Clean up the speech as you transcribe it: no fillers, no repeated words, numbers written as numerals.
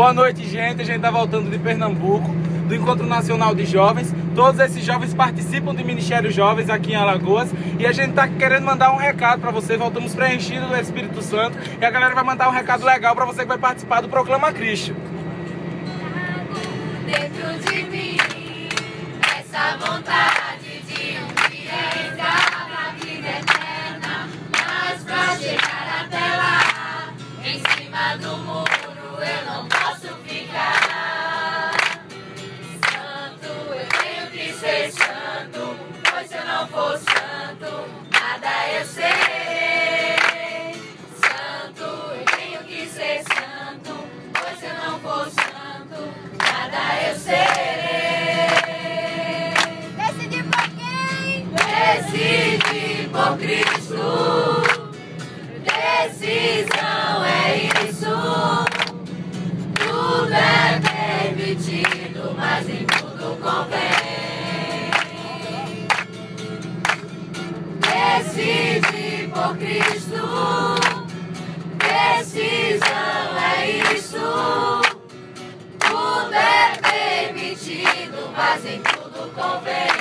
Boa noite, gente. A gente tá voltando de Pernambuco, do Encontro Nacional de Jovens. Todos esses jovens participam do Ministério Jovens aqui em Alagoas. E a gente tá querendo mandar um recado pra você. Voltamos preenchidos do Espírito Santo. E a galera vai mandar um recado legal pra você que vai participar do Proclama Cristo. Dentro de mim, essa vontade de um dia entrar na vida eterna, mas pra chegar até lá, em cima do muro eu não posso ficar. Santo, eu tenho que ser santo, pois se eu não for santo, nada eu serei. Santo, eu tenho que ser santo, pois se eu não for santo, nada eu serei. Decidi por quem? Decidi por Cristo. Decisão é isso. Tudo é permitido, mas em tudo convém. Decidi por Cristo. Decisão é isso. Tudo é permitido, mas em tudo convém.